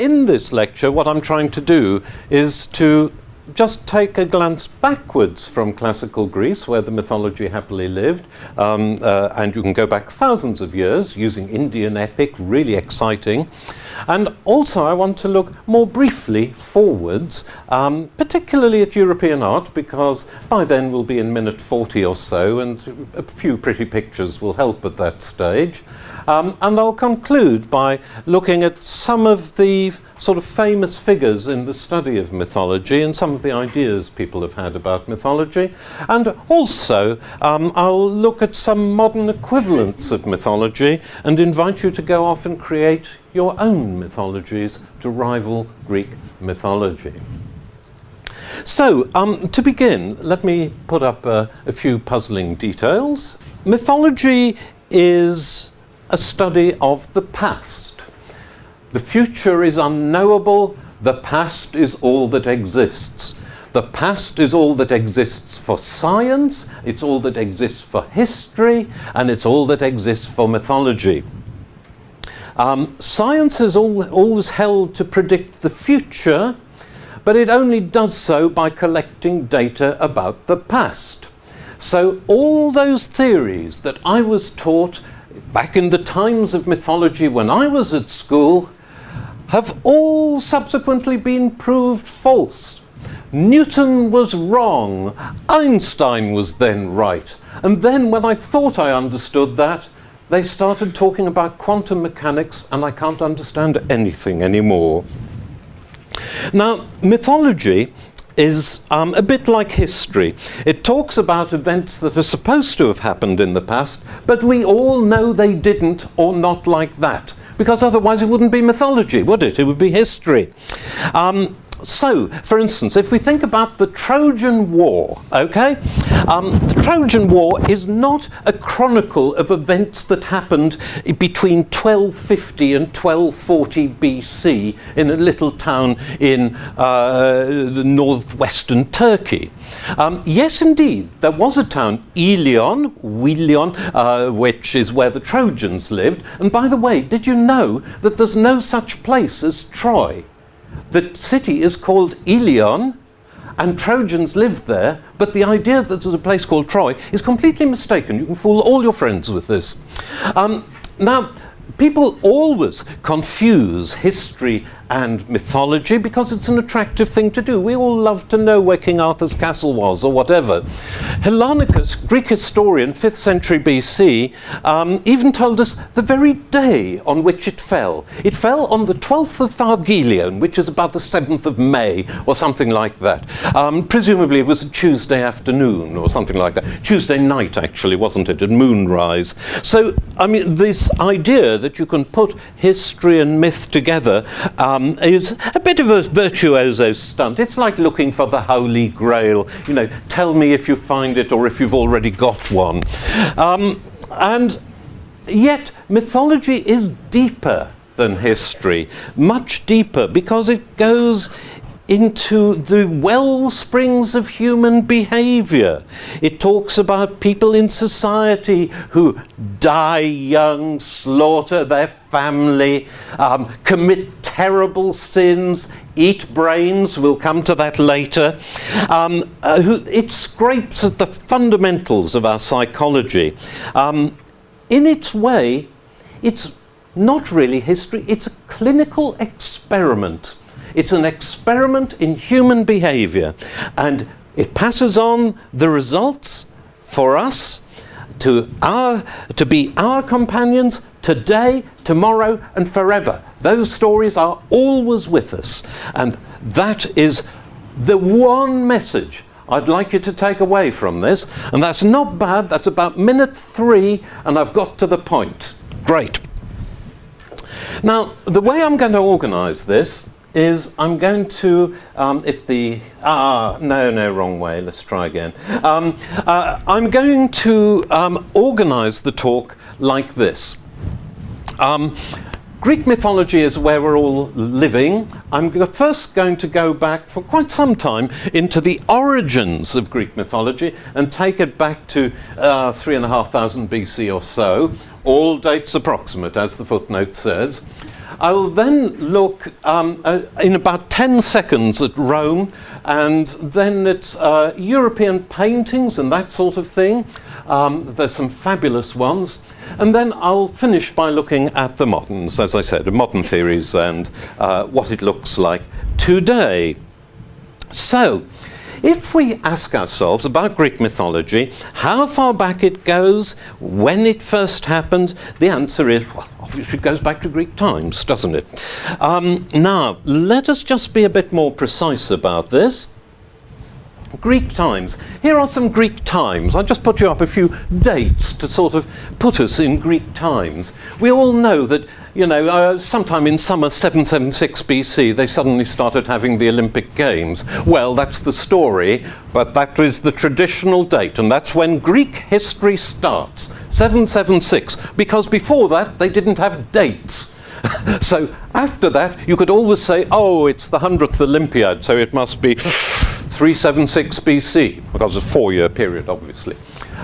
in this lecture, what I'm trying to do is to just take a glance backwards from classical Greece, where the mythology happily lived, and you can go back thousands of years using Indian epic, really exciting. And also I want to look more briefly forwards, particularly at European art, because by then we'll be in minute 40 or so, and a few pretty pictures will help at that stage. And I'll conclude by looking at some of the sort of famous figures in the study of mythology and some of the ideas people have had about mythology. And also I'll look at some modern equivalents of mythology and invite you to go off and create your own mythologies to rival Greek mythology. So, to begin, let me put up a few puzzling details. Mythology is a study of the past. The future is unknowable, the past is all that exists. The past is all that exists for science, it's all that exists for history, and it's all that exists for mythology. Science is always held to predict the future, but it only does so by collecting data about the past. So all those theories that I was taught back in the times of mythology when I was at school have all subsequently been proved false. Newton was wrong, Einstein was then right, and then when I thought I understood that, they started talking about quantum mechanics and I can't understand anything anymore. Now, mythology is a bit like history. It talks about events that are supposed to have happened in the past, but we all know they didn't, or not like that, because otherwise it wouldn't be mythology, would it? It would be history. So, for instance, if we think about the Trojan War, okay? The Trojan War is not a chronicle of events that happened between 1250 and 1240 BC in a little town in the northwestern Turkey. Yes, indeed, there was a town, Ilion, which is where the Trojans lived. And by the way, did you know that there's no such place as Troy? The city is called Ilion, and Trojans lived there, but the idea that there's a place called Troy is completely mistaken. You can fool all your friends with this. Now, people always confuse history and mythology because it's an attractive thing to do. We all love to know where King Arthur's castle was or whatever. Hellanicus, Greek historian, 5th century BC, even told us the very day on which it fell. It fell on the 12th of Thargelion, which is about the 7th of May or something like that. Presumably it was a Tuesday afternoon or something like that. Tuesday night, actually, wasn't it, at moonrise. So, I mean, this idea that you can put history and myth together is a bit of a virtuoso stunt. It's like looking for the Holy Grail. You know, tell me if you find it or if you've already got one. And yet, mythology is deeper than history, much deeper, because it goes into the well springs of human behavior. It talks about people in society who die young, slaughter their family, commit terrible sins, eat brains, we'll come to that later. It scrapes at the fundamentals of our psychology. In its way, it's not really history, it's a clinical experiment. It's an experiment in human behavior, and it passes on the results for us to be our companions today, tomorrow, and forever. Those stories are always with us, and that is the one message I'd like you to take away from this, and that's not bad. That's about minute 3, and I've got to the point. Great. Now, the way I'm going to organize this is I'm going to, wrong way, let's try again. I'm going to organize the talk like this. Greek mythology is where we're all living. I'm first going to go back for quite some time into the origins of Greek mythology and take it back to 3,500 BC or so. All dates approximate, as the footnote says. I'll then look in about 10 seconds at Rome, and then it's European paintings and that sort of thing. There's some fabulous ones. And then I'll finish by looking at the moderns, as I said, modern theories and what it looks like today. So, if we ask ourselves about Greek mythology, how far back it goes, when it first happened, the answer is, well, obviously it goes back to Greek times, doesn't it? Now, let us just be a bit more precise about this. Greek times. Here are some Greek times. I'll just put you up a few dates to sort of put us in Greek times. We all know that, you know, sometime in summer 776 BC, they suddenly started having the Olympic Games. Well, that's the story, but that is the traditional date, and that's when Greek history starts, 776, because before that, they didn't have dates. So after that, you could always say, oh, it's the 100th Olympiad, so it must be 376 BC, because it's a 4-year period, obviously.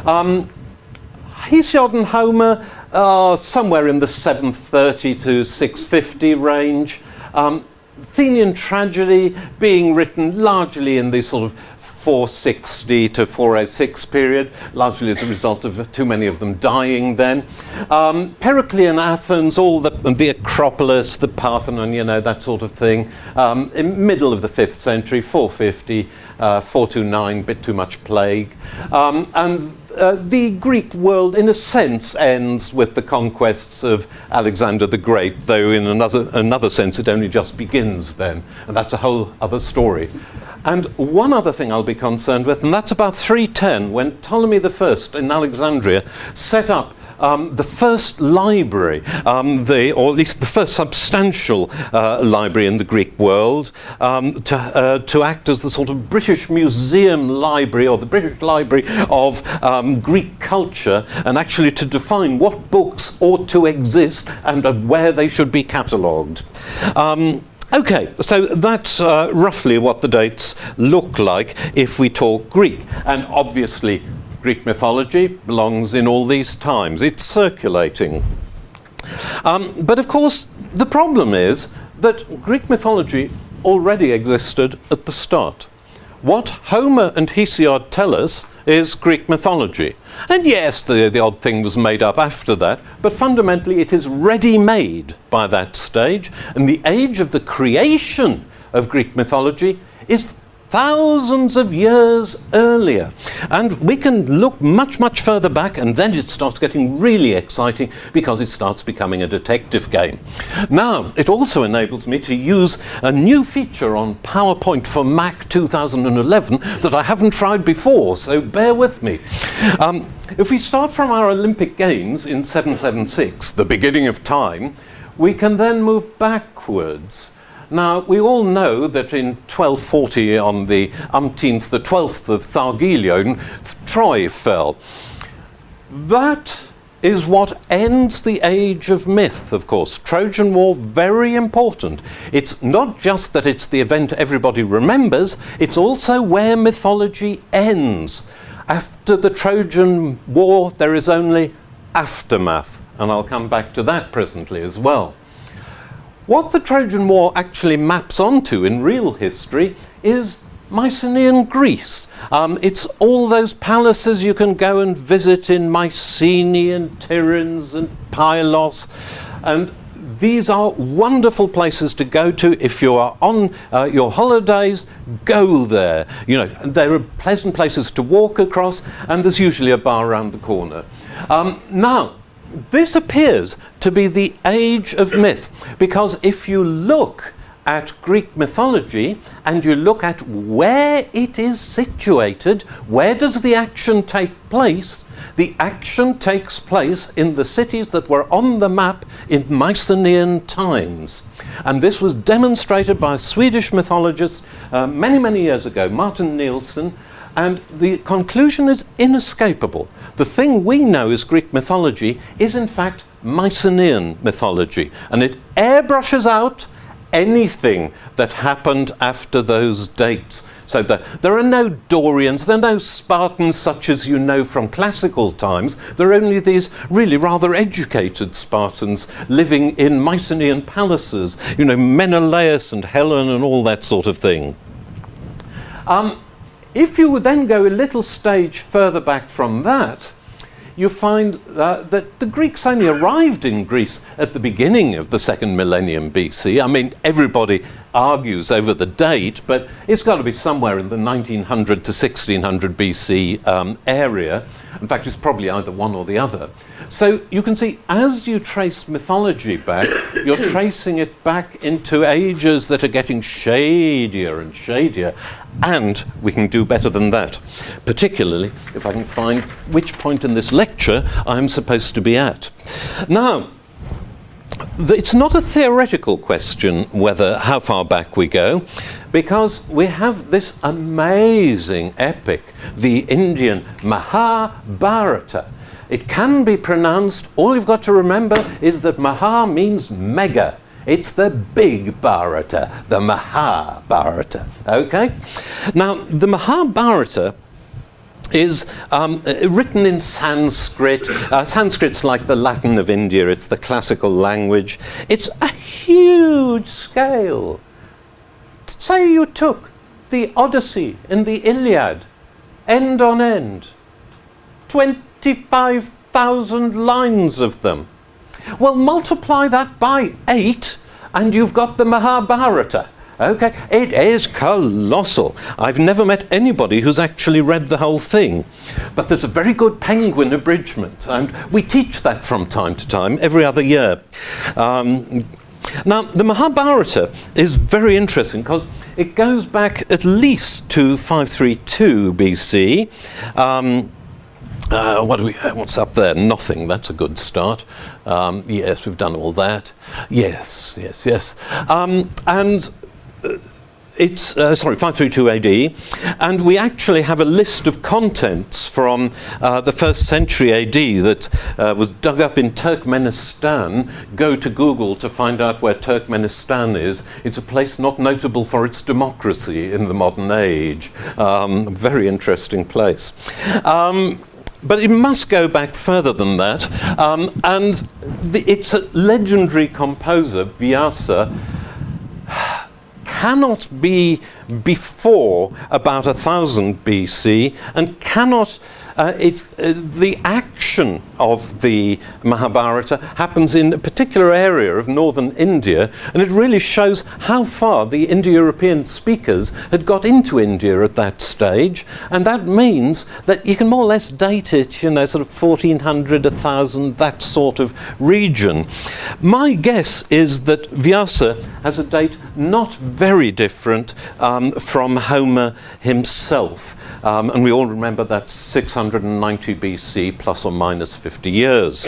Hesiod and Homer are somewhere in the 730 to 650 range. Athenian tragedy being written largely in the sort of 460 to 406 period, largely as a result of too many of them dying then. Periclean Athens, all the Acropolis, the Parthenon, you know, that sort of thing. In middle of the 5th century, 450, 429, bit too much plague. The Greek world, in a sense, ends with the conquests of Alexander the Great, though in another sense it only just begins then, and that's a whole other story. And one other thing I'll be concerned with, and that's about 310, when Ptolemy I in Alexandria set up the first library, or at least the first substantial library in the Greek world, to act as the sort of British Museum library, or the British Library of Greek culture, and actually to define what books ought to exist and where they should be catalogued. Okay, so that's roughly what the dates look like if we talk Greek. And obviously, Greek mythology belongs in all these times. It's circulating. But of course, the problem is that Greek mythology already existed at the start. What Homer and Hesiod tell us is Greek mythology. And yes, the odd thing was made up after that, but fundamentally it is ready-made by that stage, and the age of the creation of Greek mythology is thousands of years earlier. And we can look much, much further back, and then it starts getting really exciting because it starts becoming a detective game. Now, it also enables me to use a new feature on PowerPoint for Mac 2011 that I haven't tried before, so bear with me. If we start from our Olympic Games in 776, the beginning of time, we can then move backwards. Now, we all know that in 1240, on the 12th of Thargelion, Troy fell. That is what ends the age of myth, of course. Trojan War, very important. It's not just that it's the event everybody remembers, it's also where mythology ends. After the Trojan War, there is only aftermath, and I'll come back to that presently as well. What the Trojan War actually maps onto in real history is Mycenaean Greece. It's all those palaces you can go and visit in Mycenae and Tiryns and Pylos, and these are wonderful places to go to. If you are on your holidays, go there. You know, there are pleasant places to walk across, and there's usually a bar around the corner. Now, this appears to be the age of myth, because if you look at Greek mythology and you look at where it is situated, where does the action take place? The action takes place in the cities that were on the map in Mycenaean times. And this was demonstrated by a Swedish mythologist many, many years ago, Martin Nielsen. And the conclusion is inescapable. The thing we know as Greek mythology is in fact Mycenaean mythology. And it airbrushes out anything that happened after those dates So there are no Dorians, there are no Spartans such as you know from classical times. There are only these really rather educated Spartans living in Mycenaean palaces, you know, Menelaus and Helen and all that sort of thing. If you would then go a little stage further back from that, you find that the Greeks only arrived in Greece at the beginning of the second millennium BC. I mean, everybody argues over the date, but it's got to be somewhere in the 1900 to 1600 BC area. In fact, it's probably either one or the other. So you can see, as you trace mythology back, you're tracing it back into ages that are getting shadier and shadier. And we can do better than that, particularly if I can find which point in this lecture I'm supposed to be at. Now, it's not a theoretical question whether how far back we go, because we have this amazing epic, the Indian Mahabharata. It can be pronounced, all you've got to remember is that Maha means mega. It's the big Bharata, the Mahabharata, okay? Now, the Mahabharata is written in Sanskrit. Sanskrit's like the Latin of India. It's the classical language. It's a huge scale. Say you took the Odyssey and the Iliad, end on end, 25,000 lines of them. Well, multiply that by 8 and you've got the Mahabharata. Okay, it is colossal. I've never met anybody who's actually read the whole thing. But there's a very good Penguin abridgment, and we teach that from time to time, every other year. Now, the Mahabharata is very interesting because it goes back at least to 532 BC. What's up there? Nothing. That's a good start. Yes, we've done all that. Yes. And it's 532 AD, and we actually have a list of contents from the 1st century AD that was dug up in Turkmenistan. Go to Google to find out where Turkmenistan is. It's a place not notable for its democracy in the modern age. Very interesting place. But it must go back further than that. It's a legendary composer, Vyasa, cannot be before about 1000 BC and cannot the action of the Mahabharata happens in a particular area of northern India, and it really shows how far the Indo-European speakers had got into India at that stage, and that means that you can more or less date it, you know, sort of 1400, 1000, that sort of region. My guess is that Vyasa has a date not very different from Homer himself, and we all remember that 690 BC plus or minus 50 years.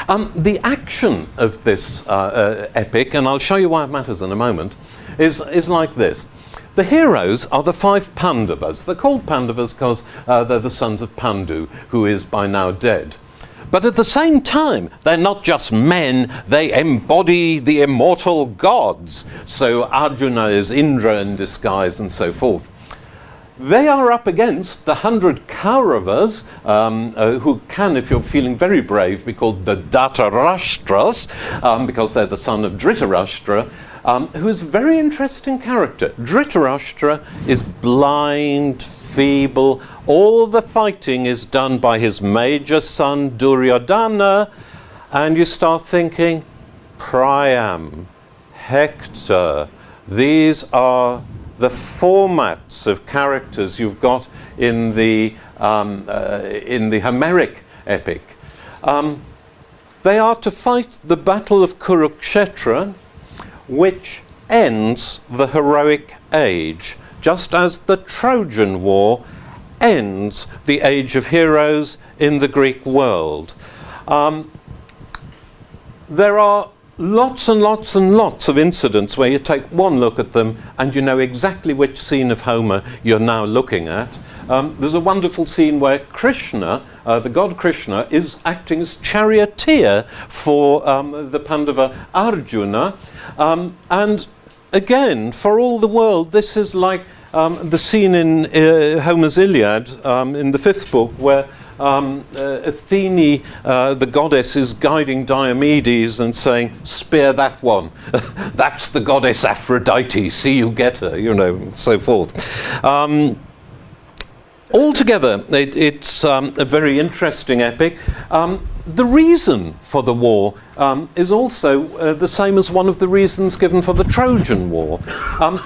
The action of this epic, and I'll show you why it matters in a moment, is like this. The heroes are the 5 Pandavas. They're called Pandavas because they're the sons of Pandu, who is by now dead. But at the same time, they're not just men, they embody the immortal gods. So Arjuna is Indra in disguise and so forth. They are up against the 100 Kauravas, who can, if you're feeling very brave, be called the Dhartarashtras, because they're the son of Dhritarashtra, who is a very interesting character. Dhritarashtra is blind, feeble. All the fighting is done by his major son, Duryodhana, and you start thinking, Priam, Hector, these are the formats of characters you've got in the Homeric epic. They are to fight the Battle of Kurukshetra, which ends the heroic age, just as the Trojan War ends the age of heroes in the Greek world. There are lots and lots and lots of incidents where you take one look at them and you know exactly which scene of Homer you're now looking at. There's a wonderful scene where Krishna, the god Krishna, is acting as charioteer for the Pandava Arjuna. And again, for all the world, this is like the scene in Homer's Iliad, in the 5th book, where Athene, the goddess, is guiding Diomedes and saying, "Spare that one. That's the goddess Aphrodite. See you get her," and so forth. Altogether, it's a very interesting epic. The reason for the war is also the same as one of the reasons given for the Trojan War.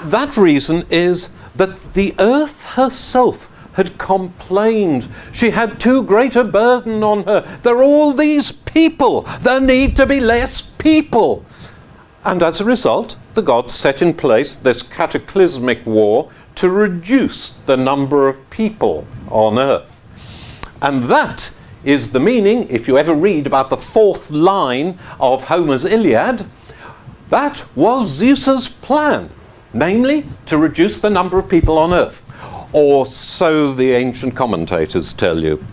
That reason is that the earth herself had complained. She had too great a burden on her. There are all these people. There need to be less people. And as a result, the gods set in place this cataclysmic war to reduce the number of people on earth. And that is the meaning, if you ever read about the 4th line of Homer's Iliad, that was Zeus's plan, namely to reduce the number of people on earth. Or so the ancient commentators tell you.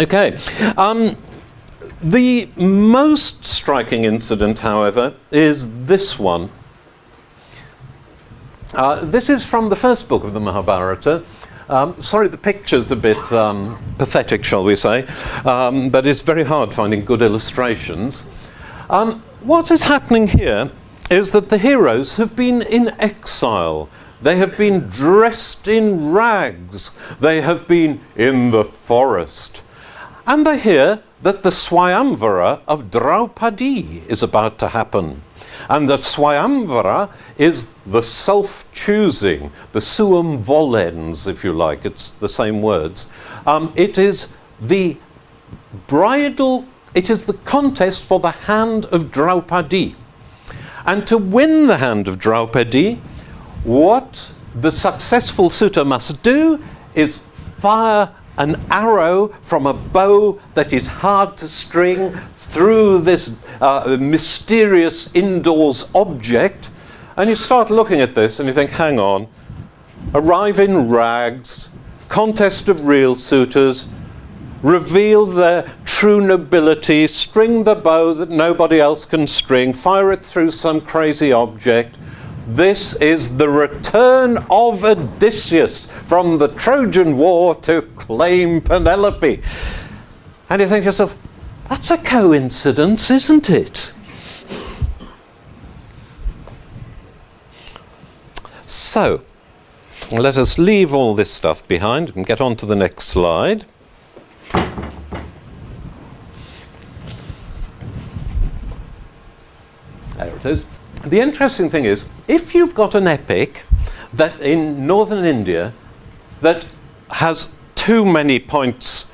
Okay. The most striking incident, however, is this one. This is from the 1st book of the Mahabharata. Sorry, the picture's a bit pathetic, shall we say, but it's very hard finding good illustrations. What is happening here is that the heroes have been in exile. They have been dressed in rags. They have been in the forest. And they hear that the Swayamvara of Draupadi is about to happen. And the Swayamvara is the self-choosing, the suum volens, if you like. It's the same words. It is the bridal, it is the contest for the hand of Draupadi. And to win the hand of Draupadi, what the successful suitor must do is fire an arrow from a bow that is hard to string through this mysterious indoors object. And you start looking at this and you think, hang on, arrive in rags, contest of real suitors, reveal their true nobility, string the bow that nobody else can string, fire it through some crazy object. This is the return of Odysseus from the Trojan War to claim Penelope. And you think to yourself, that's a coincidence, isn't it? So, let us leave all this stuff behind and get on to the next slide. There it is. The interesting thing is, if you've got an epic that in northern India that has too many points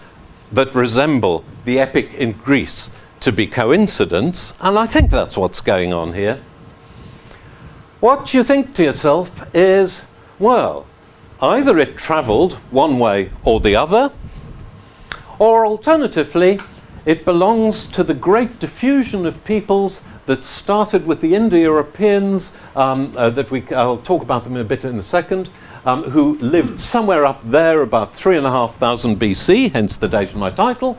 that resemble the epic in Greece to be coincidence, and I think that's what's going on here, what you think to yourself is, well, either it travelled one way or the other, or alternatively, it belongs to the great diffusion of peoples that started with the Indo-Europeans, I'll talk about them in a bit in a second, who lived somewhere up there about 3,500 BC, hence the date of my title,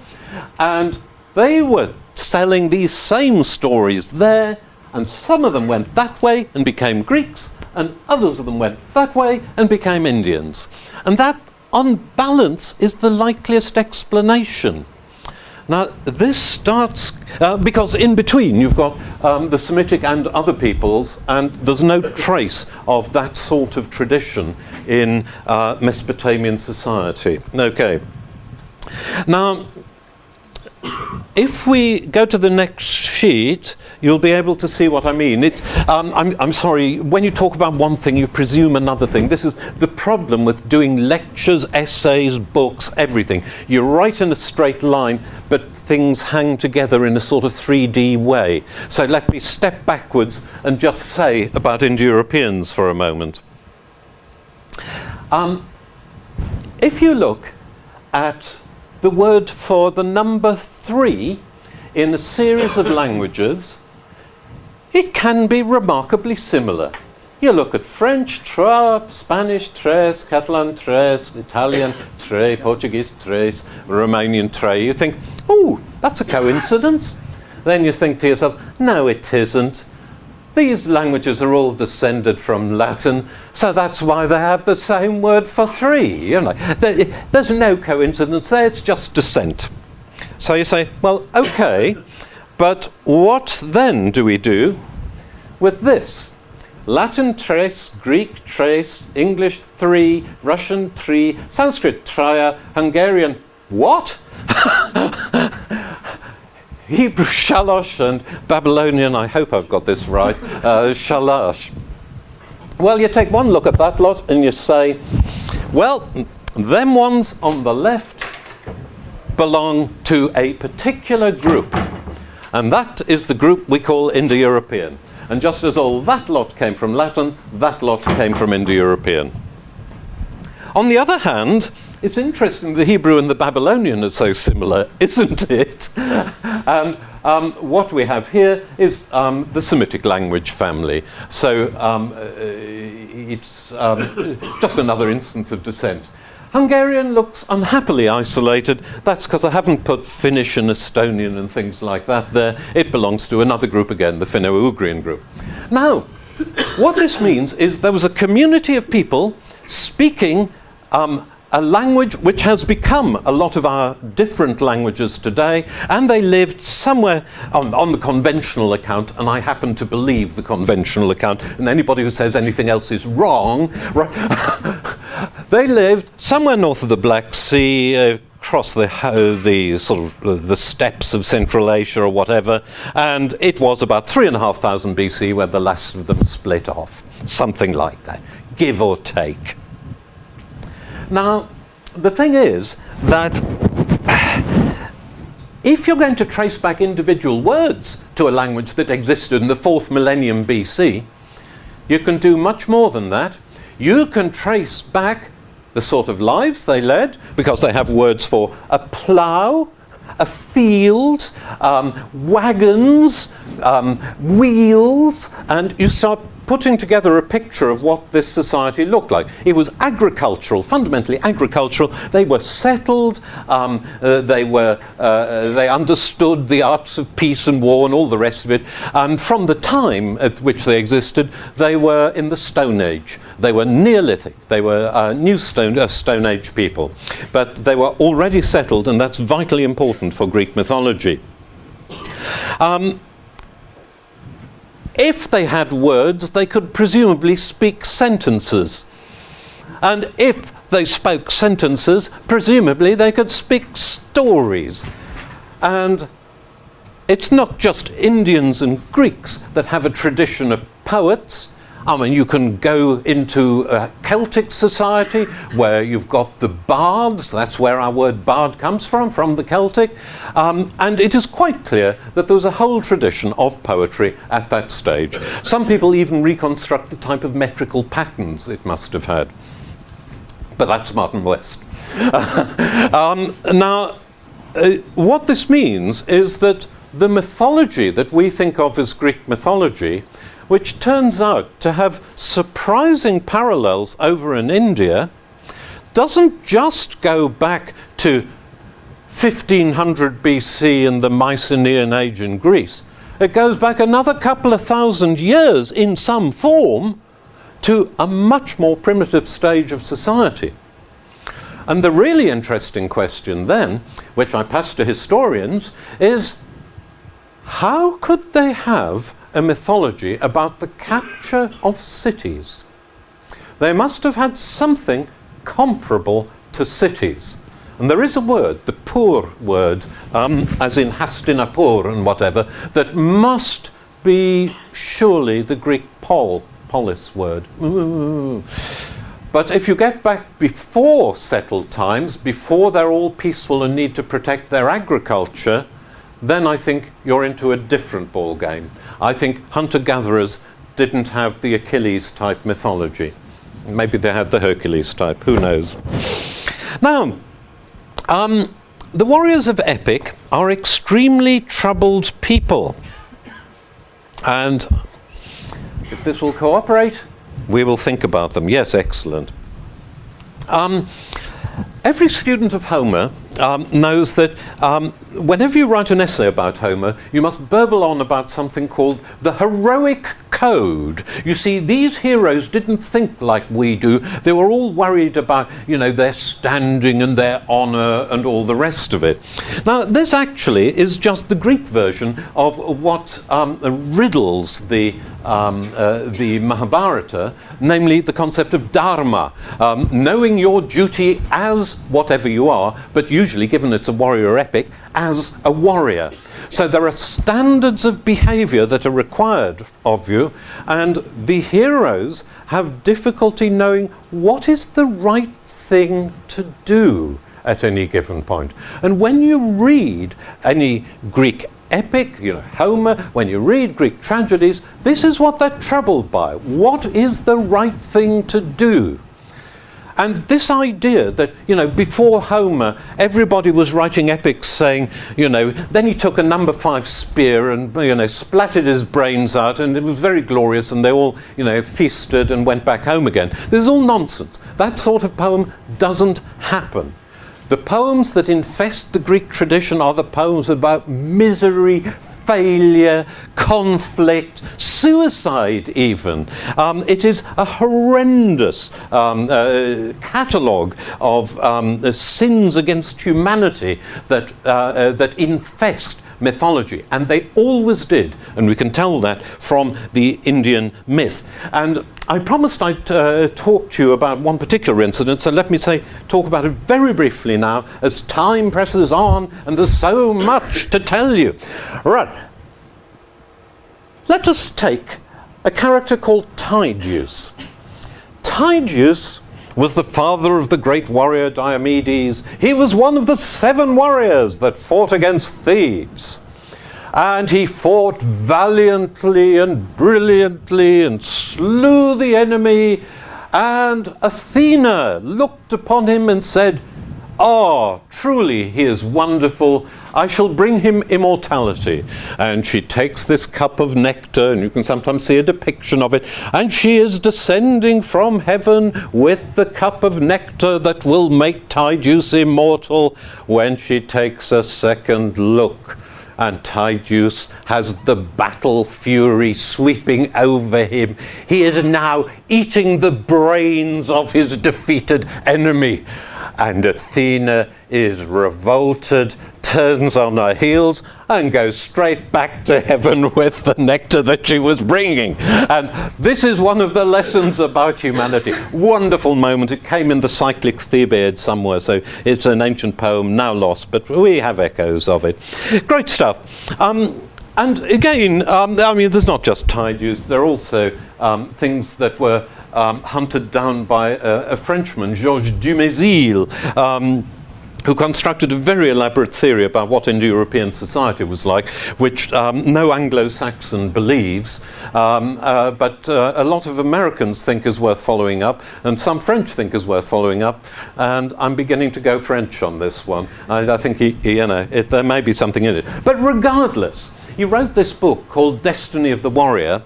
and they were selling these same stories there, and some of them went that way and became Greeks, and others of them went that way and became Indians. And that, on balance, is the likeliest explanation. Now, this starts, because in between you've got the Semitic and other peoples, and there's no trace of that sort of tradition in Mesopotamian society. Okay. Now, if we go to the next sheet, you'll be able to see what I mean. I'm sorry, when you talk about one thing, you presume another thing. This is the problem with doing lectures, essays, books, everything. You write in a straight line, but things hang together in a sort of 3D way. So let me step backwards and just say about Indo-Europeans for a moment. If you look at the word for the number 3 in a series of languages, it can be remarkably similar. You look at French, trois, Spanish, tres, Catalan, tres, Italian, tre, Portuguese, tres, Romanian, tre. You think, oh, that's a coincidence. Then you think to yourself, no, it isn't. these languages are all descended from Latin, so that's why they have the same word for three. You know, there's no coincidence there, it's just descent. So you say, well, okay, but what then do we do with this? Latin tres, Greek tres, English three, Russian three, Sanskrit traya, Hungarian what? Hebrew shalosh and Babylonian, I hope I've got this right, shalash. Well, you take one look at that lot and you say, well, them ones on the left belong to a particular group. And that is the group we call Indo-European. And just as all that lot came from Latin, that lot came from Indo-European. On the other hand, it's interesting the Hebrew and the Babylonian are so similar, isn't it? And what we have here is the Semitic language family. So it's just another instance of descent. Hungarian looks unhappily isolated. That's because I haven't put Finnish and Estonian and things like that there. It belongs to another group again, the Finno-Ugrian group. Now, what this means is there was a community of people speaking a language which has become a lot of our different languages today, and they lived somewhere on the conventional account, and I happen to believe the conventional account, and anybody who says anything else is wrong. Right? They lived somewhere north of the Black Sea, across the sort of the steppes of Central Asia or whatever, and it was about 3,500 BC where the last of them split off, something like that, give or take. Now, the thing is that if you're going to trace back individual words to a language that existed in the 4th millennium BC, you can do much more than that. You can trace back the sort of lives they led, because they have words for a plough, a field, wagons, wheels, and you start putting together a picture of what this society looked like. It was agricultural, fundamentally agricultural. They were settled, they understood the arts of peace and war and all the rest of it. And from the time at which they existed, they were in the Stone Age. They were Neolithic, they were New Stone Age people. But they were already settled, and that's vitally important for Greek mythology. If they had words, they could presumably speak sentences. And if they spoke sentences, presumably they could speak stories. And it's not just Indians and Greeks that have a tradition of poets. I mean, you can go into a Celtic society where you've got the bards. That's where our word bard comes from the Celtic. And it is quite clear that there was a whole tradition of poetry at that stage. Some people even reconstruct the type of metrical patterns it must have had. But that's Martin West. Now, what this means is that the mythology that we think of as Greek mythology, which turns out to have surprising parallels over in India, doesn't just go back to 1500 BC and the Mycenaean Age in Greece. It goes back another couple of thousand years in some form to a much more primitive stage of society. And the really interesting question then, which I pass to historians, is how could they have a mythology about the capture of cities? They must have had something comparable to cities. And there is a word, the Pur word, as in Hastinapur and whatever, that must be surely the Greek polis word. But if you get back before settled times, before they're all peaceful and need to protect their agriculture, then I think you're into a different ball game. I think hunter-gatherers didn't have the Achilles type mythology. Maybe they had the Hercules type, who knows. Now, the warriors of epic are extremely troubled people. And if this will cooperate, we will think about them. Yes, excellent. Every student of Homer knows that whenever you write an essay about Homer, you must burble on about something called the heroic code. You see, these heroes didn't think like we do. They were all worried about, their standing and their honor and all the rest of it. Now, this actually is just the Greek version of what riddles the Mahabharata, namely the concept of dharma, knowing your duty as whatever you are, but usually, given it's a warrior epic, as a warrior. So there are standards of behavior that are required of you, and the heroes have difficulty knowing what is the right thing to do at any given point. And when you read any Greek epic, Homer, when you read Greek tragedies, this is what they're troubled by. What is the right thing to do? And this idea that, before Homer, everybody was writing epics saying, then he took a number 5 spear and, splattered his brains out, and it was very glorious, and they all, feasted and went back home again. This is all nonsense. That sort of poem doesn't happen. The poems that infest the Greek tradition are the poems about misery, failure, conflict, suicide even. It is a horrendous catalogue of sins against humanity that infest mythology, and they always did, and we can tell that from the Indian myth. And I promised I'd talk to you about one particular incident, so let me talk about it very briefly now, as time presses on and there's so much to tell you. Right. Let us take a character called Tydeus. Tydeus was the father of the great warrior Diomedes. He was one of the 7 warriors that fought against Thebes. And he fought valiantly and brilliantly and slew the enemy. And Athena looked upon him and said, "Ah, truly he is wonderful. I shall bring him immortality." And she takes this cup of nectar, and you can sometimes see a depiction of it, and she is descending from heaven with the cup of nectar that will make Tydeus immortal when she takes a second look. And Tydeus has the battle fury sweeping over him. He is now eating the brains of his defeated enemy. And Athena is revolted, turns on her heels, and goes straight back to heaven with the nectar that she was bringing. And this is one of the lessons about humanity. Wonderful moment. It came in the cyclic Thebaid somewhere, so it's an ancient poem now lost, but we have echoes of it. Great stuff. And again, there's not just Tydeus. There are also things that were hunted down by a Frenchman, Georges Dumézil, who constructed a very elaborate theory about what Indo-European society was like, which no Anglo-Saxon believes, but a lot of Americans think is worth following up, and some French think is worth following up, and I'm beginning to go French on this one. I think there may be something in it. But regardless, he wrote this book called Destiny of the Warrior,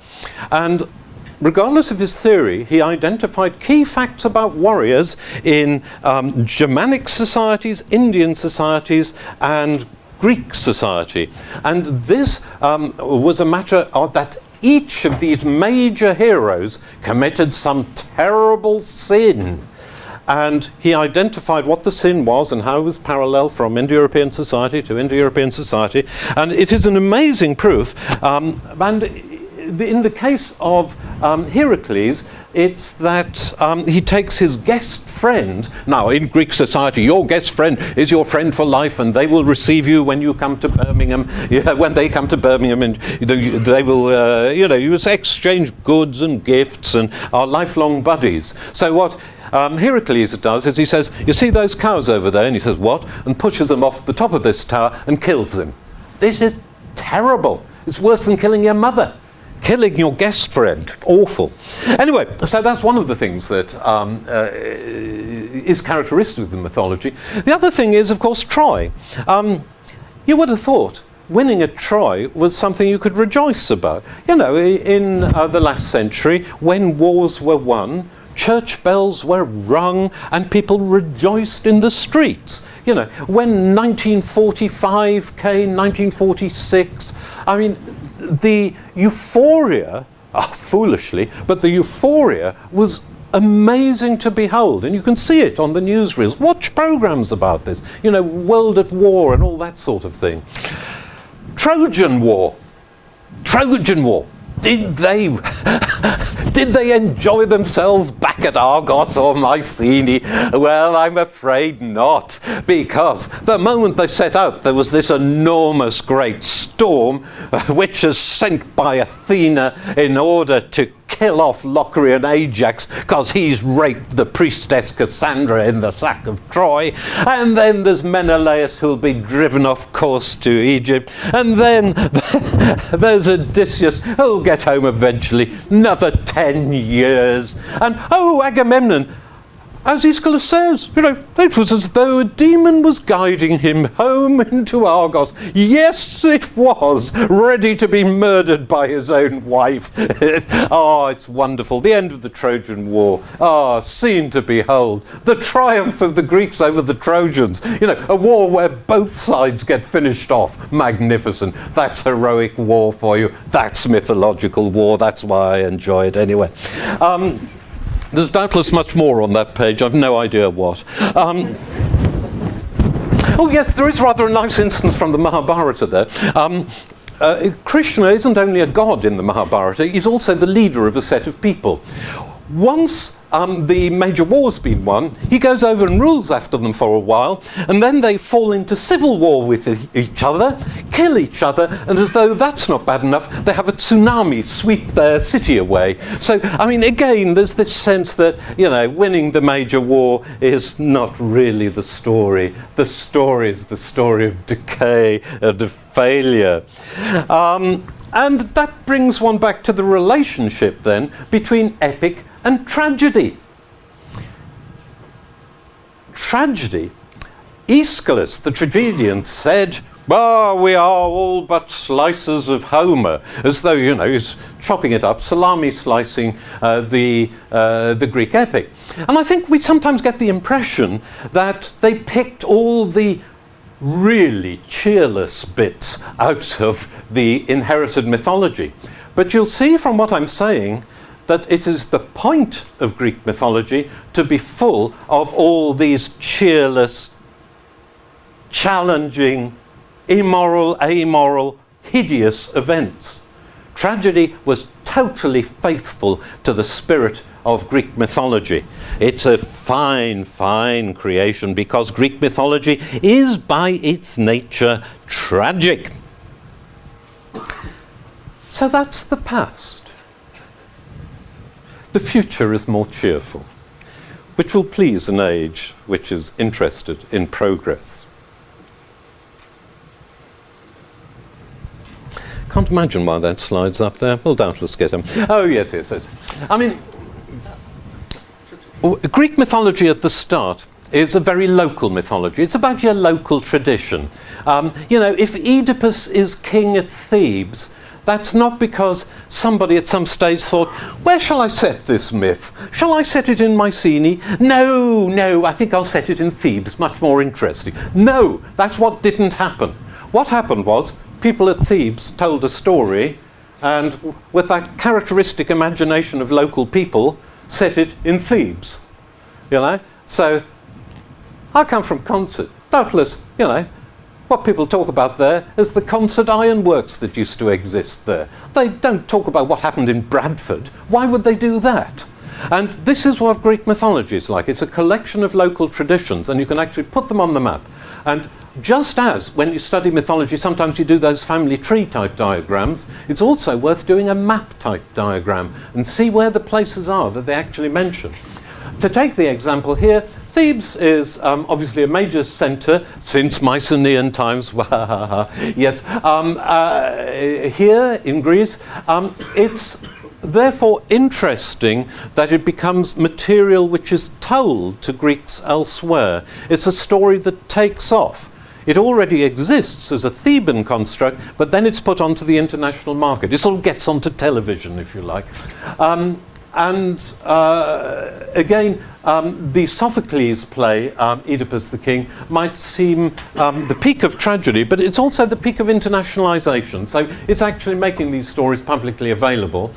and regardless of his theory, he identified key facts about warriors in Germanic societies, Indian societies, and Greek society. And this was a matter of that each of these major heroes committed some terrible sin. And he identified what the sin was and how it was parallel from Indo-European society to Indo-European society. And it is an amazing proof. And in the case of Heracles, it's that he takes his guest friend. Now, in Greek society, your guest friend is your friend for life, and they will receive you when you come to Birmingham. When they come to Birmingham, and they will, you exchange goods and gifts and are lifelong buddies. So what Heracles does is he says, "You see those cows over there?" And he says, "What?" And pushes them off the top of this tower and kills them. This is terrible. It's worse than killing your mother. Killing your guest friend. Awful. Anyway, so that's one of the things that is characteristic of the mythology. The other thing is, of course, Troy. You would have thought winning at Troy was something you could rejoice about. In the last century, when wars were won, church bells were rung and people rejoiced in the streets. When 1945 came, 1946, the euphoria foolishly, but the euphoria was amazing to behold, and you can see it on the newsreels. Watch programs about this, you know, World at War and all that sort of thing. Trojan War. Did they enjoy themselves back at Argos or Mycenae? Well, I'm afraid not, because the moment they set out, there was this enormous great storm, which is sent by Athena in order to kill off Locrian Ajax, because he's raped the priestess Cassandra in the sack of Troy. And then there's Menelaus, who'll be driven off course to Egypt. And then there's Odysseus, who'll get home eventually, another 10 years. And, oh, Agamemnon, as Aeschylus says, you know, it was as though a demon was guiding him home into Argos. Yes, it was, ready to be murdered by his own wife. Oh, it's wonderful. The end of the Trojan War. Oh, scene to behold. The triumph of the Greeks over the Trojans. You know, a war where both sides get finished off. Magnificent. That's heroic war for you. That's mythological war. That's why I enjoy it anyway. There's doubtless much more on that page. I've no idea what. Oh yes, there is rather a nice instance from the Mahabharata there. Krishna isn't only a god in the Mahabharata, he's also the leader of a set of people. Once the major war's been won, he goes over and rules after them for a while, and then they fall into civil war with each other, kill each other, and as though that's not bad enough, they have a tsunami sweep their city away. So, I mean, again, there's this sense that, you know, winning the major war is not really the story. The story is the story of decay and of failure. And that brings one back to the relationship, then, between epic and tragedy. Tragedy. Aeschylus, the tragedian, said, "Ah, we are all but slices of Homer," as though, you know, he's chopping it up, salami slicing the Greek epic. And I think we sometimes get the impression that they picked all the really cheerless bits out of the inherited mythology. But you'll see from what I'm saying that it is the point of Greek mythology to be full of all these cheerless, challenging, immoral, amoral, hideous events. Tragedy was totally faithful to the spirit of Greek mythology. It's a fine, fine creation, because Greek mythology is by its nature tragic. So that's the past. The future is more cheerful, which will please an age which is interested in progress. Can't imagine why that slide's up there. We'll doubtless get him. Oh, yes, yes, yes. I mean, Greek mythology at the start is a very local mythology. It's about your local tradition. You know, if Oedipus is king at Thebes, that's not because somebody at some stage thought, where shall I set this myth? Shall I set it in Mycenae? No, I think I'll set it in Thebes, much more interesting. No, that's what didn't happen. What happened was, people at Thebes told a story, and with that characteristic imagination of local people, set it in Thebes. You know? So, I come from concert. Doubtless, you know, what people talk about there is the concert ironworks that used to exist there. They don't talk about what happened in Bradford. Why would they do that? And this is what Greek mythology is like. It's a collection of local traditions, and you can actually put them on the map. And just as when you study mythology, sometimes you do those family tree type diagrams, it's also worth doing a map type diagram and see where the places are that they actually mention. To take the example here, Thebes is obviously a major centre since Mycenaean times. Yes, here in Greece, it's therefore interesting that it becomes material which is told to Greeks elsewhere. It's a story that takes off. It already exists as a Theban construct, but then it's put onto the international market. It sort of gets onto television, if you like. Again, the Sophocles play, Oedipus the King, might seem the peak of tragedy, but it's also the peak of internationalization. So it's actually making these stories publicly available.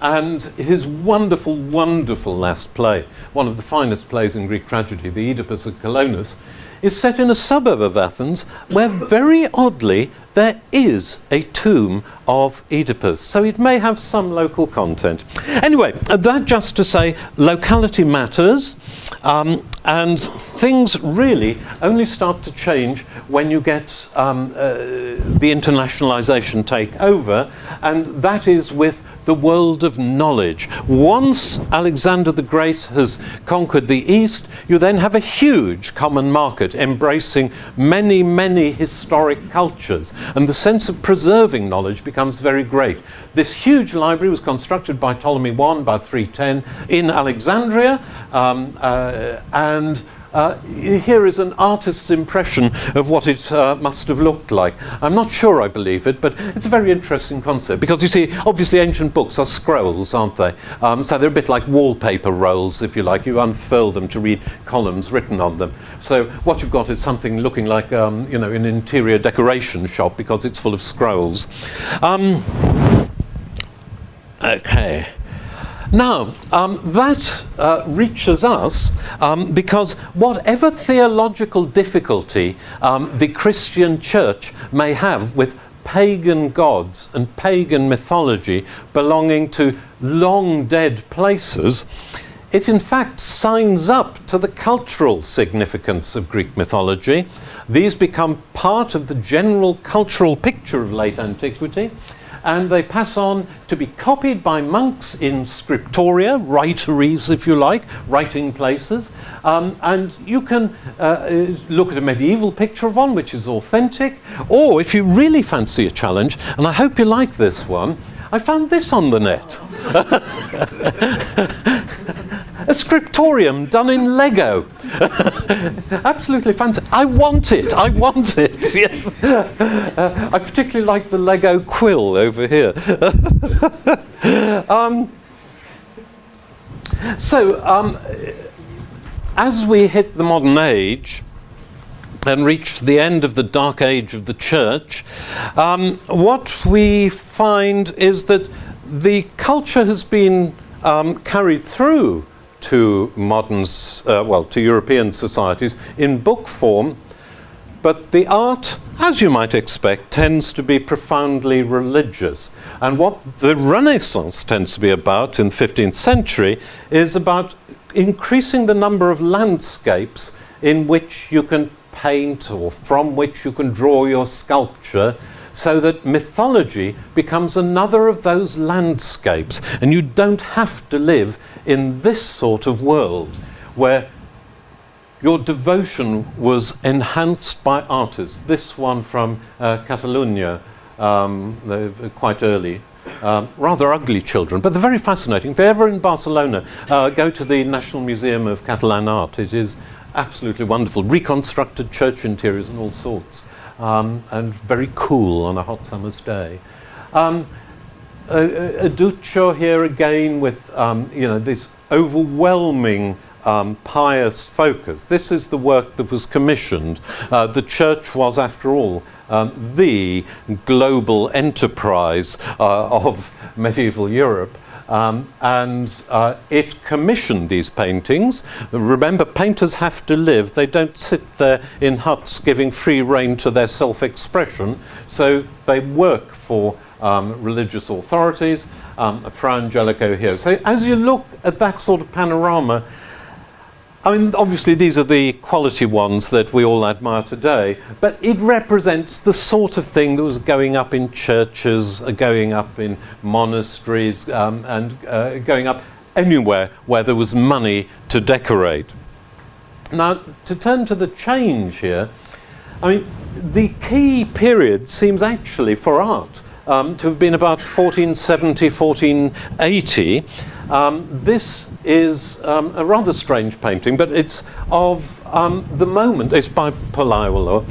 And his wonderful, wonderful last play, one of the finest plays in Greek tragedy, the Oedipus of Colonus, is set in a suburb of Athens where, very oddly, there is a tomb of Oedipus. So it may have some local content. Anyway, that just to say locality matters, and things really only start to change when you get the internationalization take over, and that is with the world of knowledge. Once Alexander the Great has conquered the East, you then have a huge common market embracing many, many historic cultures, and the sense of preserving knowledge becomes very great. This huge library was constructed by Ptolemy I by 310 in Alexandria, and here is an artist's impression of what it must have looked like. I'm not sure I believe it, but it's a very interesting concept because, you see, obviously ancient books are scrolls, aren't they? So they're a bit like wallpaper rolls, if you like. You unfurl them to read columns written on them. So what you've got is something looking like, you know, an interior decoration shop because it's full of scrolls. Okay. Now, that reaches us because whatever theological difficulty the Christian church may have with pagan gods and pagan mythology belonging to long dead places, it in fact signs up to the cultural significance of Greek mythology. These become part of the general cultural picture of late antiquity, and they pass on to be copied by monks in scriptoria, writeries if you like, writing places. And you can look at a medieval picture of one which is authentic, or if you really fancy a challenge, and I hope you like this one, I found this on the net. A scriptorium done in Lego. Absolutely fantastic. I want it, yes. I particularly like the Lego quill over here. As we hit the modern age and reach the end of the dark age of the church, what we find is that the culture has been carried through to to European societies in book form, but the art, as you might expect, tends to be profoundly religious. And what the Renaissance tends to be about in the 15th century is about increasing the number of landscapes in which you can paint or from which you can draw your sculpture, so that mythology becomes another of those landscapes, and you don't have to live in this sort of world where your devotion was enhanced by artists. This one from Catalonia, quite early. Rather ugly children, but they're very fascinating. If you're ever in Barcelona, go to the National Museum of Catalan Art. It is absolutely wonderful. Reconstructed church interiors and all sorts. And very cool on a hot summer's day. A Duccio here again with this overwhelming pious focus. This is the work that was commissioned. The church was, after all, the global enterprise of medieval Europe. And it commissioned these paintings. Remember, painters have to live. They don't sit there in huts giving free rein to their self-expression. So they work for religious authorities. Fra Angelico here. So as you look at that sort of panorama, I mean, obviously these are the quality ones that we all admire today, but it represents the sort of thing that was going up in churches, going up in monasteries, and going up anywhere where there was money to decorate. Now, to turn to the change here, I mean, the key period seems actually for art to have been about 1470, 1480. This is a rather strange painting, but it's of the moment, it's by Polaiolo,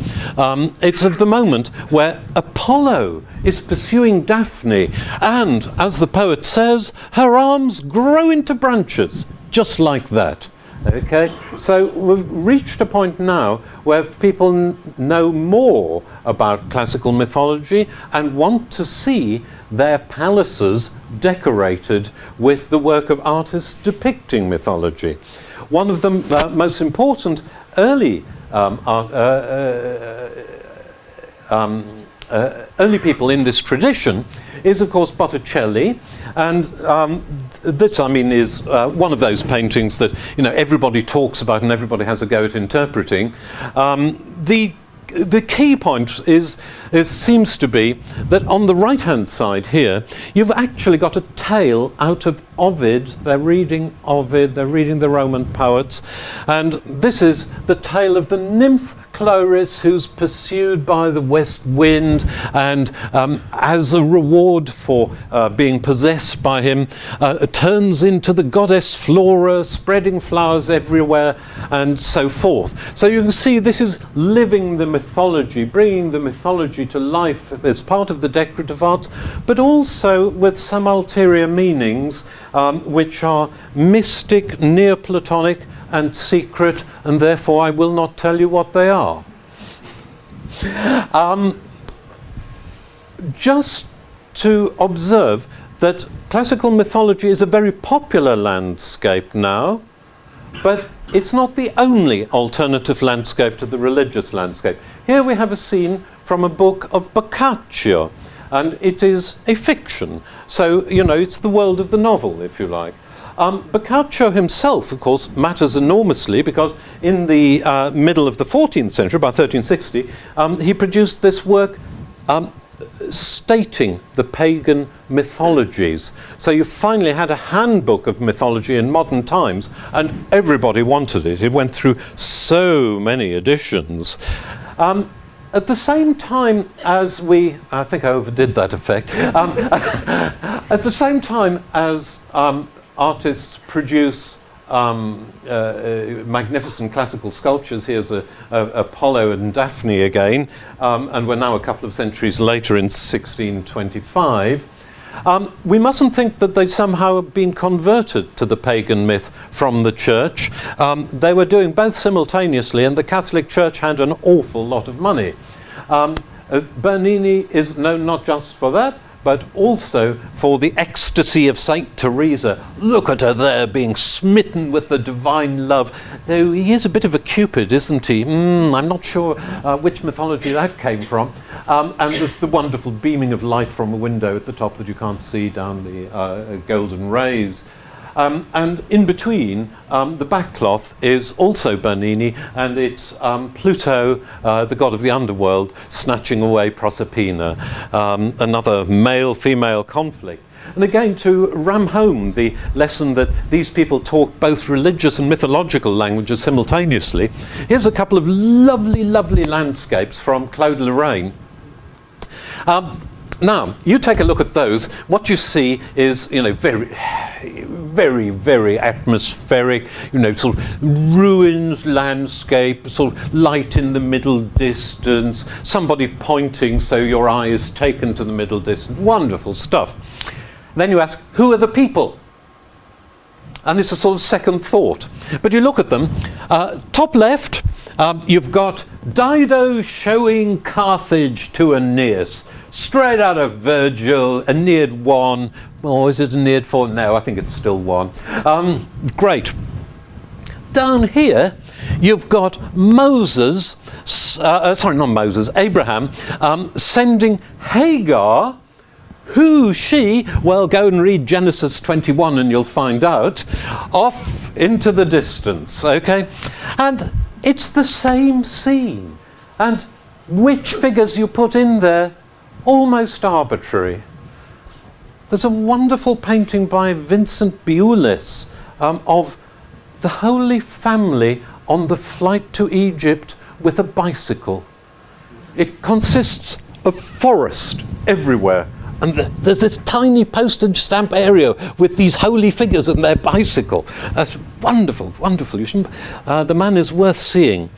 it's of the moment where Apollo is pursuing Daphne, and, as the poet says, her arms grow into branches, just like that. Okay, so we've reached a point now where people know more about classical mythology and want to see their palaces decorated with the work of artists depicting mythology. One of the most important early early people in this tradition is, of course, Botticelli, and this, I mean, is one of those paintings that, you know, everybody talks about and everybody has a go at interpreting. The key point seems to be that on the right-hand side here, you've actually got a tale out of Ovid. They're reading Ovid, they're reading the Roman poets, and this is the tale of the nymph Chloris, who's pursued by the west wind, and as a reward for being possessed by him, turns into the goddess Flora, spreading flowers everywhere, and so forth. So you can see this is living the mythology, bringing the mythology to life as part of the decorative arts, but also with some ulterior meanings, which are mystic, Neoplatonic, and secret, and therefore I will not tell you what they are. Just to observe that classical mythology is a very popular landscape now, but it's not the only alternative landscape to the religious landscape. Here we have a scene from a book of Boccaccio, and it is a fiction. So, you know, it's the world of the novel, if you like. Boccaccio himself, of course, matters enormously because in the middle of the 14th century, by 1360, he produced this work stating the pagan mythologies. So you finally had a handbook of mythology in modern times, and everybody wanted it. It went through so many editions. At the same time as I think I overdid that effect, at the same time as artists produce magnificent classical sculptures. Here's Apollo and Daphne again, and we're now a couple of centuries later in 1625. We mustn't think that they'd somehow been converted to the pagan myth from the church. They were doing both simultaneously, and the Catholic Church had an awful lot of money. Bernini is known not just for that, but also for the ecstasy of Saint Teresa. Look at her there, being smitten with the divine love. Though he is a bit of a Cupid, isn't he? I'm not sure which mythology that came from. And there's the wonderful beaming of light from a window at the top that you can't see down the golden rays. And in between, the backcloth is also Bernini, and it's Pluto, the god of the underworld, snatching away Proserpina, another male-female conflict. And again, to ram home the lesson that these people talk both religious and mythological languages simultaneously, here's a couple of lovely, lovely landscapes from Claude Lorraine. Now, you take a look at those. What you see is, you know, very, very, very atmospheric, you know, sort of ruins landscape, sort of light in the middle distance, somebody pointing so your eye is taken to the middle distance. Wonderful stuff. Then you ask, who are the people? And it's a sort of second thought. But you look at them, top left, you've got Dido showing Carthage to Aeneas. Straight out of Virgil, Aeneid 1. Or is it Aeneid 4? No, I think it's still 1. Great. Down here, you've got Moses, sorry, not Moses, Abraham, sending Hagar, who she, well, go and read Genesis 21 and you'll find out, off into the distance, okay? And it's the same scene. And which figures you put in there, almost arbitrary. There's a wonderful painting by Vincent Biulis of the Holy Family on the flight to Egypt with a bicycle. It consists of forest everywhere And there's this tiny postage stamp area with these holy figures and their bicycle. That's wonderful, wonderful. You shouldn't, the man is worth seeing.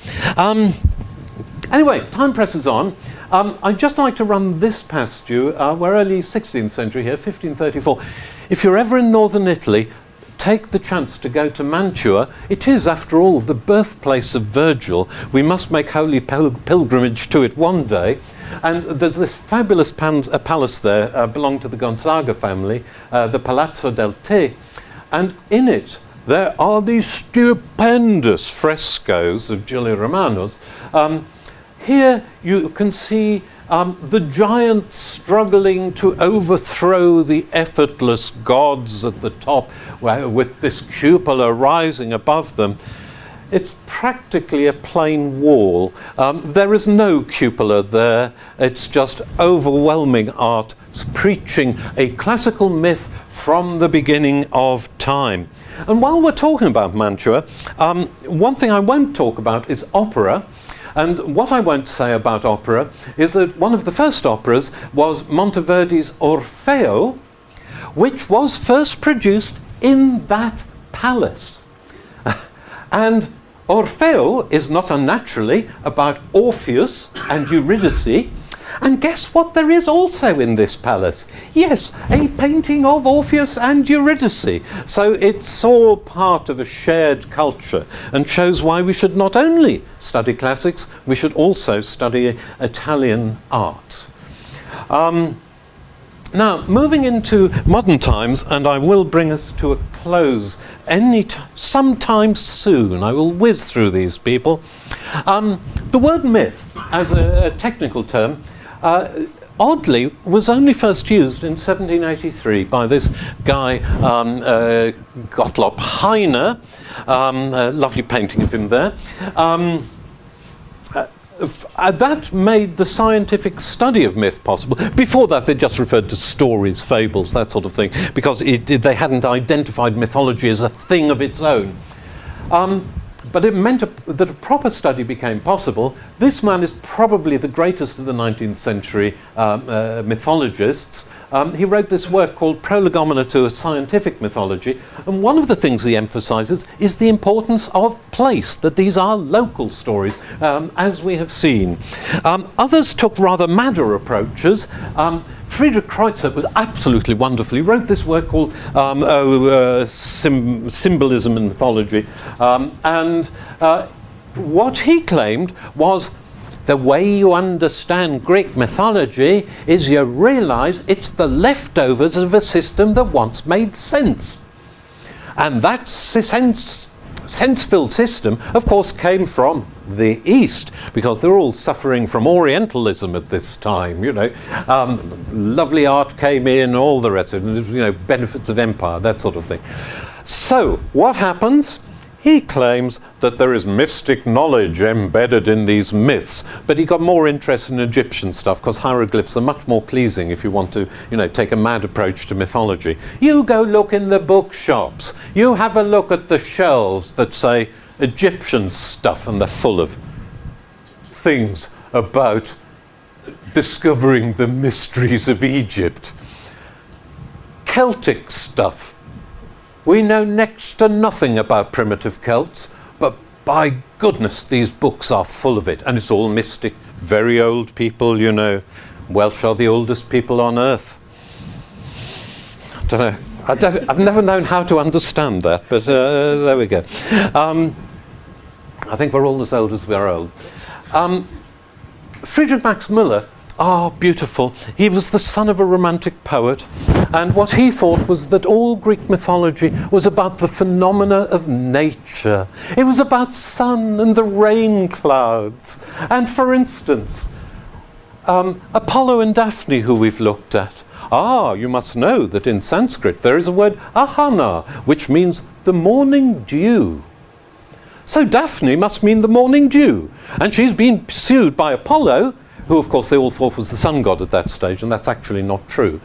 Anyway, time presses on. I'd just like to run this past you. We're early 16th century here, 1534. If you're ever in northern Italy, take the chance to go to Mantua. It is, after all, the birthplace of Virgil. We must make holy pilgrimage to it one day. And there's this fabulous palace there, belonged to the Gonzaga family, the Palazzo del Te. And in it, there are these stupendous frescoes of Giulio Romano's. Here you can see the giants struggling to overthrow the effortless gods at the top, with this cupola rising above them. It's practically a plain wall. There is no cupola there. It's just overwhelming art, preaching a classical myth from the beginning of time. And while we're talking about Mantua, one thing I won't talk about is opera. And what I won't say about opera is that one of the first operas was Monteverdi's Orfeo, which was first produced in that palace. And Orfeo is not unnaturally about Orpheus and Eurydice. And guess what there is also in this palace? Yes, a painting of Orpheus and Eurydice. So it's all part of a shared culture and shows why we should not only study classics, we should also study Italian art. Now, moving into modern times, and I will bring us to a close sometime soon. I will whiz through these people. The word myth, as a technical term, oddly, was only first used in 1783 by this guy, Gottlob Heine, a lovely painting of him there. That made the scientific study of myth possible. Before that, they just referred to stories, fables, that sort of thing, because they hadn't identified mythology as a thing of its own. But it meant that a proper study became possible. This man is probably the greatest of the 19th century mythologists. He wrote this work called Prolegomena to a Scientific Mythology, and one of the things he emphasizes is the importance of place, that these are local stories, as we have seen. Others took rather madder approaches. Friedrich Kreutzer was absolutely wonderful. He wrote this work called Symbolism in Mythology, and what he claimed was the way you understand Greek mythology is you realize it's the leftovers of a system that once made sense. And that sense-filled system, of course, came from the East, because they're all suffering from Orientalism at this time, you know. Lovely art came in, all the rest of it, you know, benefits of empire, that sort of thing. So, what happens? He claims that there is mystic knowledge embedded in these myths, but he got more interest in Egyptian stuff because hieroglyphs are much more pleasing if you want to, you know, take a mad approach to mythology. You go look in the bookshops. You have a look at the shelves that say Egyptian stuff, and they're full of things about discovering the mysteries of Egypt. Celtic stuff. We know next to nothing about primitive Celts, but by goodness, these books are full of it. And it's all mystic, very old people, you know. Welsh are the oldest people on earth. I don't know. I've never known how to understand that, but there we go. I think we're all as old as we're old. Friedrich Max Müller, beautiful. He was the son of a romantic poet, and what he thought was that all Greek mythology was about the phenomena of nature. It was about sun and the rain clouds. And for instance, Apollo and Daphne, who we've looked at. You must know that in Sanskrit there is a word ahana, which means the morning dew. So Daphne must mean the morning dew, and she's been pursued by Apollo, who of course they all thought was the sun god at that stage, and that's actually not true.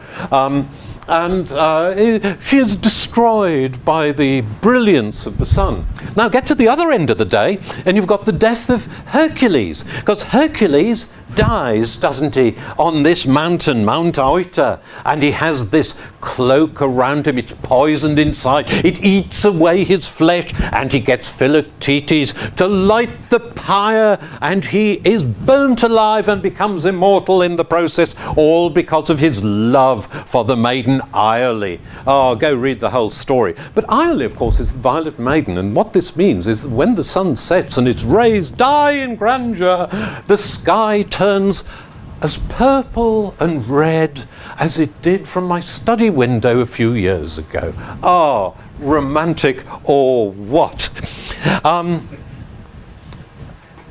She is destroyed by the brilliance of the sun. Now get to the other end of the day, and you've got the death of Hercules, because Hercules dies, doesn't he, on this mountain, Mount Oita, and he has this cloak around him. It's poisoned inside. It eats away his flesh, and he gets Philoctetes to light the pyre, and he is burnt alive and becomes immortal in the process, all because of his love for the maiden Iole. Oh, go read the whole story. But Iole, of course, is the Violet Maiden, and what this means is that when the sun sets and its rays die in grandeur, the sky turns as purple and red as it did from my study window a few years ago. Ah, romantic or what?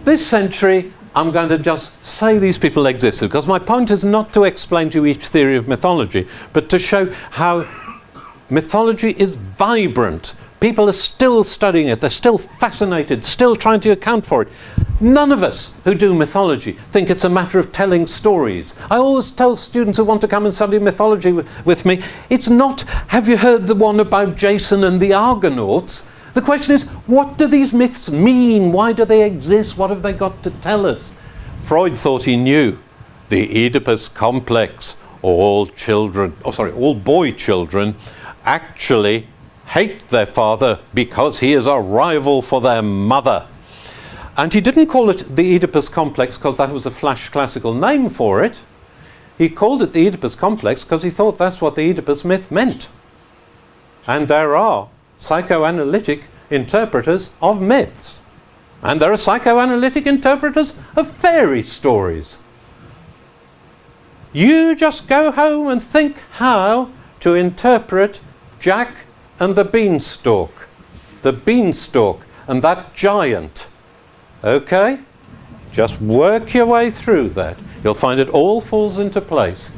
This century, I'm going to just say these people existed, because my point is not to explain to you each theory of mythology, but to show how mythology is vibrant. People are still studying it, they're still fascinated, still trying to account for it. None of us who do mythology think it's a matter of telling stories. I always tell students who want to come and study mythology with me, it's not, have you heard the one about Jason and the Argonauts? The question is, what do these myths mean? Why do they exist? What have they got to tell us? Freud thought he knew. The Oedipus complex, all boy children actually hate their father because he is a rival for their mother. And he didn't call it the Oedipus complex because that was a flash classical name for it. He called it the Oedipus complex because he thought that's what the Oedipus myth meant. And there are psychoanalytic interpreters of myths. And there are psychoanalytic interpreters of fairy stories. You just go home and think how to interpret Jack and the beanstalk and that giant. Okay? Just work your way through that. You'll find it all falls into place.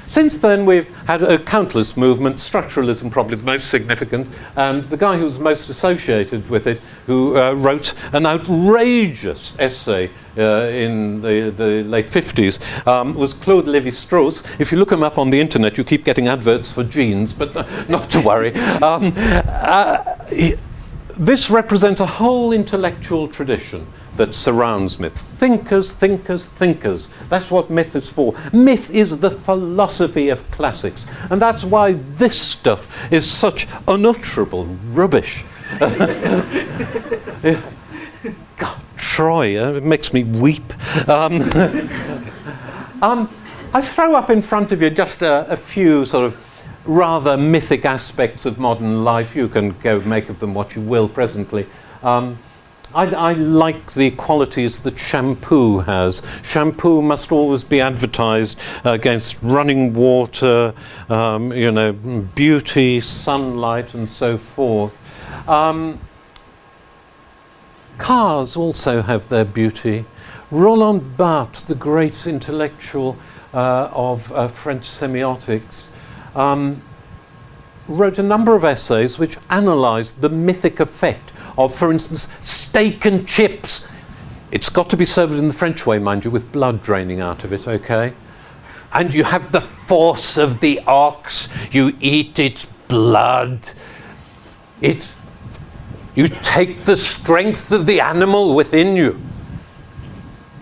Since then, we've had a countless movements, structuralism probably the most significant, and the guy who was most associated with it, who wrote an outrageous essay in the late 50s, was Claude Lévi-Strauss. If you look him up on the internet, you keep getting adverts for jeans, but not to worry. This represents a whole intellectual tradition that surrounds myth. Thinkers, thinkers, thinkers. That's what myth is for. Myth is the philosophy of classics. And that's why this stuff is such unutterable rubbish. God, Troy, it makes me weep. I throw up in front of you just a few sort of rather mythic aspects of modern life. You can go make of them what you will presently. I like the qualities that shampoo has. Shampoo must always be advertised against running water, beauty, sunlight, and so forth. Cars also have their beauty. Roland Barthes, the great intellectual of French semiotics, wrote a number of essays which analysed the mythic effect of, for instance, steak and chips. It's got to be served in the French way, mind you, with blood draining out of it, okay? And you have the force of the ox. You eat its blood. You take the strength of the animal within you.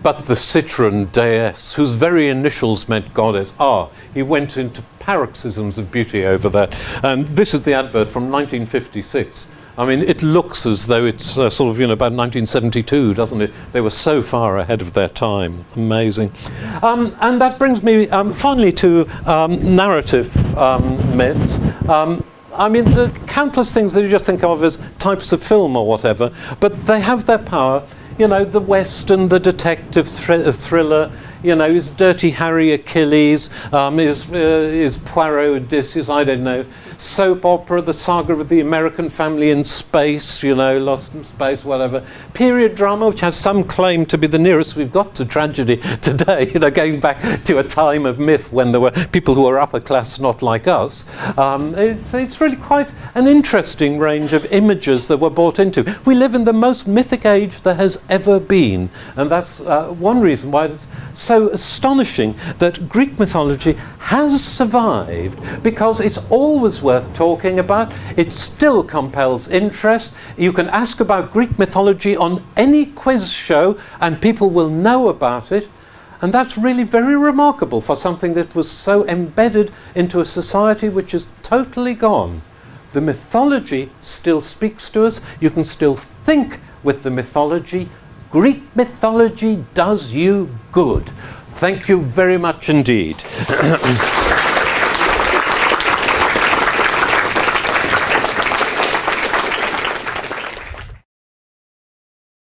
But the citron deesse, whose very initials meant goddess, he went into paroxysms of beauty over that. And this is the advert from 1956. I mean, it looks as though it's about 1972, doesn't it? They were so far ahead of their time. Amazing. And that brings me finally to narrative myths. I mean, the countless things that you just think of as types of film or whatever, but they have their power. You know, the Western, the detective thriller, is Dirty Harry Achilles, is Poirot Odysseus, I don't know. Soap opera, the saga of the American family in space, Lost in Space, whatever. Period drama, which has some claim to be the nearest we've got to tragedy today, going back to a time of myth when there were people who were upper class, not like us. It's really quite an interesting range of images that we're brought into. We live in the most mythic age there has ever been, and that's one reason why it's so astonishing that Greek mythology has survived, because it's always worth talking about. It still compels interest. You can ask about Greek mythology on any quiz show and people will know about it. And that's really very remarkable for something that was so embedded into a society which is totally gone. The mythology still speaks to us. You can still think with the mythology. Greek mythology does you good. Thank you very much indeed.